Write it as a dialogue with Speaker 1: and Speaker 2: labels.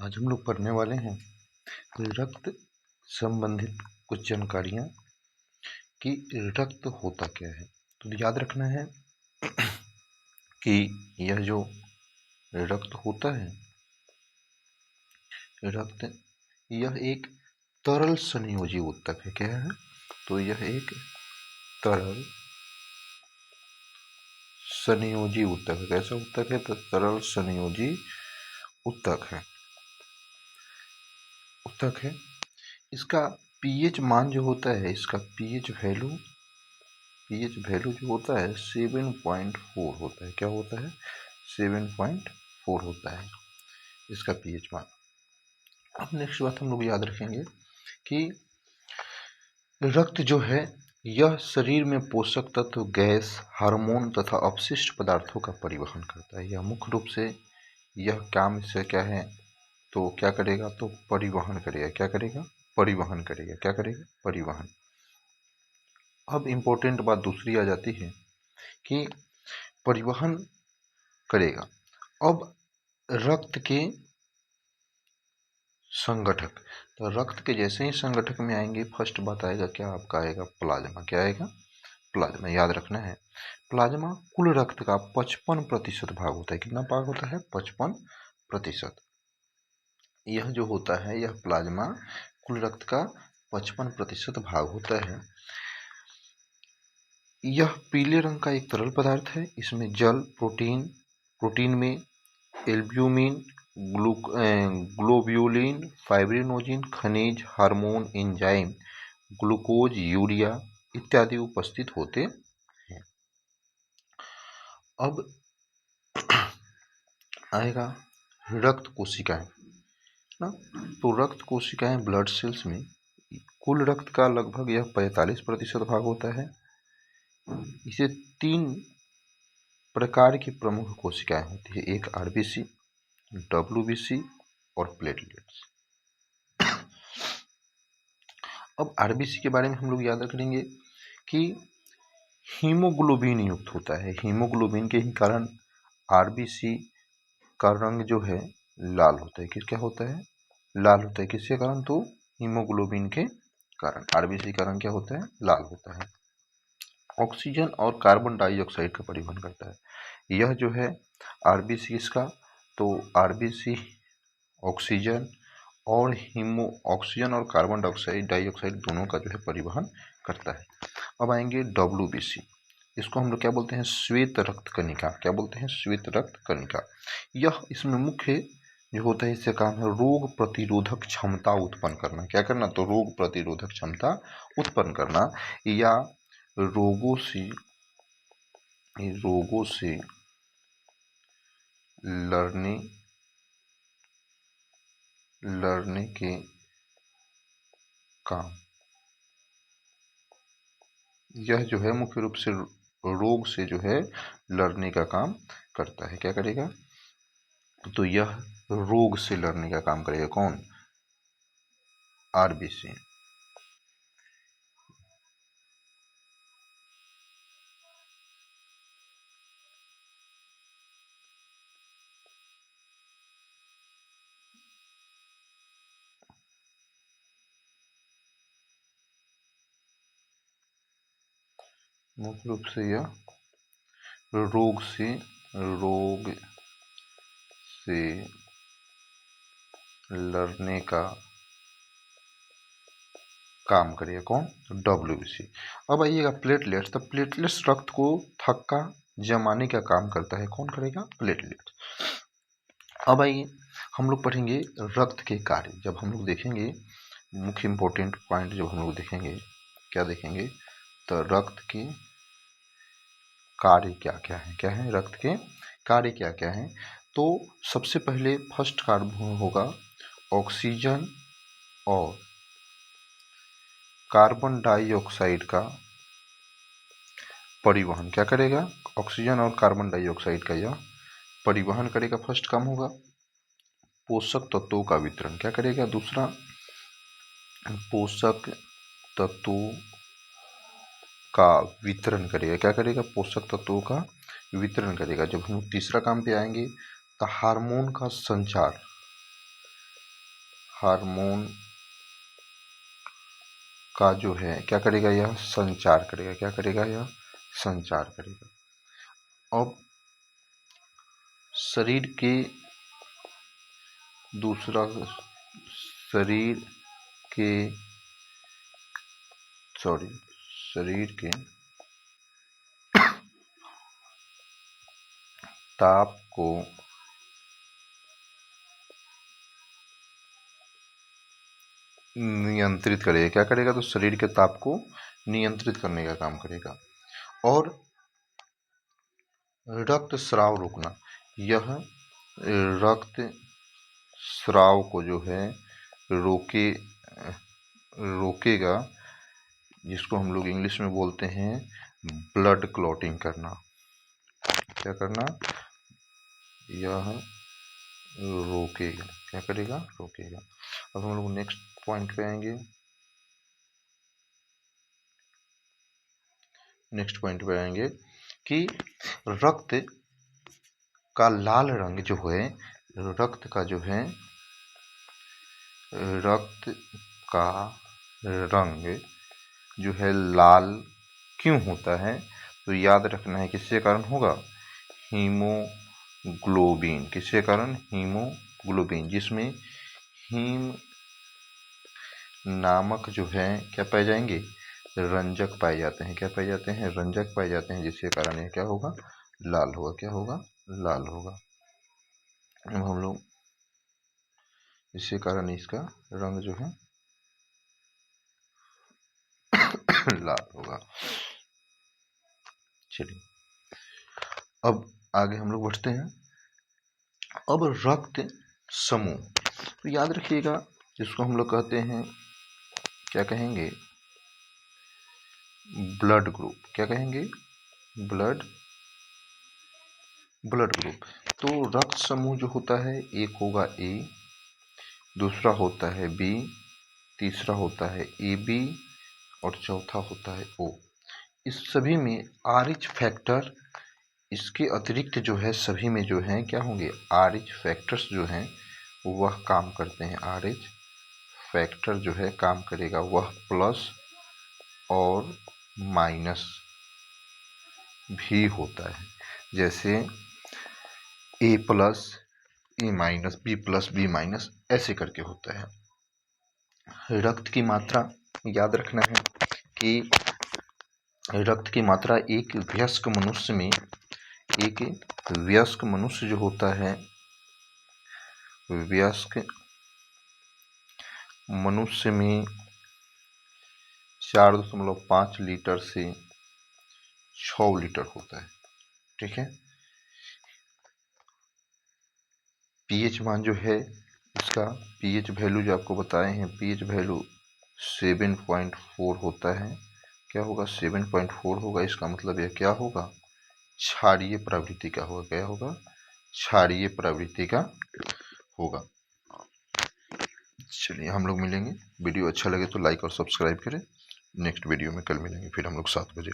Speaker 1: आज हम लोग पढ़ने वाले हैं रक्त संबंधित कुछ जानकारियाँ कि रक्त होता क्या है। तो याद रखना है कि यह जो रक्त होता है, रक्त यह एक तरल संयोजी ऊतक है। क्या है? तो यह एक तरल संयोजी ऊतक है। कैसा ऊतक है? तो तरल संयोजी ऊतक है। इसका पीएच मान जो होता है, इसका पीएच वैल्यू जो होता है 7.4 होता है। क्या होता है? 7.4 होता है इसका पीएच मान। अब नेक्स्ट बात हम लोग याद रखेंगे कि रक्त जो है यह शरीर में पोषक तत्व, गैस, हार्मोन तथा अपशिष्ट पदार्थों का परिवहन करता है। यह मुख्य रूप से यह काम इससे क्या है, तो क्या करेगा? तो परिवहन करेगा। क्या करेगा? परिवहन करेगा। क्या करेगा? परिवहन। अब इम्पोर्टेंट बात दूसरी आ जाती है कि परिवहन करेगा। अब रक्त के संगठक, तो रक्त के जैसे ही संगठक में आएंगे, फर्स्ट बात आएगा क्या? आपका आएगा प्लाज्मा। क्या आएगा? प्लाज्मा। याद रखना है, प्लाज्मा कुल रक्त का 55% भाग होता है। कितना भाग होता है? 55%। यह जो होता है, यह प्लाज्मा कुल रक्त का 55% भाग होता है। यह पीले रंग का एक तरल पदार्थ है। इसमें जल, प्रोटीन में एल्ब्यूमिन, ग्लोब्यूलिन, फाइब्रिनोजिन, खनिज, हार्मोन, एंजाइम, ग्लूकोज, यूरिया इत्यादि उपस्थित होते हैं। अब आएगा रक्त कोशिकाएं ना। तो रक्त कोशिकाएं ब्लड सेल्स में कुल रक्त का लगभग यह 45% भाग होता है। इसे 3 प्रकार की प्रमुख कोशिकाएं होती है। एक आरबीसी, डब्ल्यूबीसी और प्लेटलेट्स। अब आरबीसी के बारे में हम लोग याद रखेंगे कि हीमोग्लोबिन युक्त होता है। हीमोग्लोबिन के ही कारण आरबीसी का रंग जो है लाल होता है। क्या होता है? लाल होता है। किसके कारण? तो हीमोग्लोबिन के कारण आरबीसी का रंग क्या होता है? लाल होता है। ऑक्सीजन और कार्बन डाइऑक्साइड का परिवहन करता है। यह जो है आरबीसी इसका, तो आरबीसी ऑक्सीजन और कार्बन डाइऑक्साइड दोनों का जो है परिवहन करता है। अब आएंगे डब्ल्यूबीसी। इसको हम लोग क्या बोलते हैं? श्वेत रक्त कणिका। क्या बोलते हैं? श्वेत रक्त कणिका। यह इसमें मुख्य जो होता है, इससे काम है रोग प्रतिरोधक क्षमता उत्पन्न करना। क्या करना? तो रोग प्रतिरोधक क्षमता उत्पन्न करना, या रोगों से लड़ने के काम। यह जो है मुख्य रूप से रोग से जो है लड़ने का काम करता है। क्या करेगा? तो यह रोग से लड़ने का काम करेगा। कौन? आरबीसी। मुख्य रूप से यह रोग से लड़ने का काम करेगा। कौन? डब्ल्यूबीसी। अब आइएगा प्लेटलेट्स। तो प्लेटलेट्स रक्त को थक्का जमाने का काम करता है। कौन करेगा? प्लेटलेट्स। अब आइए हम लोग पढ़ेंगे रक्त के कार्य। जब हम लोग देखेंगे मुख्य इंपॉर्टेंट पॉइंट, जब हम लोग देखेंगे, क्या देखेंगे? तो रक्त के कार्य क्या क्या है? क्या है? रक्त के कार्य क्या क्या है? तो सबसे पहले फर्स्ट कार्य होगा ऑक्सीजन और कार्बन डाइऑक्साइड का परिवहन। क्या करेगा? ऑक्सीजन और कार्बन डाइऑक्साइड का यह परिवहन करेगा। फर्स्ट काम होगा पोषक तत्वों का वितरण। क्या करेगा? दूसरा पोषक तत्वों का वितरण करेगा। क्या करेगा? पोषक तत्वों का वितरण करेगा। जब हम तीसरा काम पे आएंगे तो हार्मोन का संचार हार्मोन का जो है क्या करेगा, यह संचार करेगा। क्या करेगा, यह संचार करेगा। अब शरीर के दूसरा शरीर के ताप को नियंत्रित करेगा। क्या करेगा, तो शरीर के ताप को नियंत्रित करने का काम करेगा। और रक्त स्राव रोकना, यह रक्त स्राव को जो है रोकेगा, जिसको हम लोग इंग्लिश में बोलते हैं ब्लड क्लॉटिंग करना। क्या करना, यह रोकेगा। क्या करेगा, रोकेगा। अब हम लोग नेक्स्ट पॉइंट पे आएंगे। कि रक्त का लाल रंग जो है, रक्त का रंग जो है लाल क्यों होता है, तो याद रखना है किसके कारण होगा, हीमोग्लोबिन। किसके कारण, हीमोग्लोबिन, जिसमें हीम नामक जो है क्या पाए जाएंगे, रंजक पाए जाते हैं। क्या पाए जाते हैं, रंजक पाए जाते हैं, जिसके कारण यह क्या होगा, लाल होगा। क्या होगा, लाल होगा। अब हम लोग इसी कारण इसका रंग जो है लाल होगा। चलिए अब आगे हम लोग बढ़ते हैं। अब रक्त समूह, तो याद रखिएगा, जिसको हम लोग कहते हैं, क्या कहेंगे, ब्लड ग्रुप। क्या कहेंगे, ब्लड ग्रुप। तो रक्त समूह जो होता है, एक होगा ए, दूसरा होता है बी, तीसरा होता है ए बी, और चौथा होता है ओ। इस सभी में RH फैक्टर, इसके अतिरिक्त जो है सभी में जो है क्या होंगे, RH फैक्टर्स जो हैं वह काम करते हैं। RH फैक्टर जो है काम करेगा, वह प्लस और माइनस भी होता है। जैसे A plus, A minus, B plus, B minus, ऐसे करके होता है। रक्त की मात्रा याद रखना है कि रक्त की मात्रा एक वयस्क मनुष्य जो होता है, वयस्क मनुष्य में 4.5 लीटर से 6 लीटर होता है। ठीक है। पीएच मान जो है, इसका पीएच वैल्यू जो आपको बताए हैं, पीएच वैल्यू 7.4 होता है। क्या होगा, 7.4 होगा। इसका मतलब यह क्या होगा, क्षारीय प्रवृत्ति का होगा। क्या होगा, क्षारीय प्रवृत्ति का होगा। चलिए हम लोग मिलेंगे। वीडियो अच्छा लगे तो लाइक और सब्सक्राइब करें। नेक्स्ट वीडियो में कल मिलेंगे फिर हम लोग 7 बजे।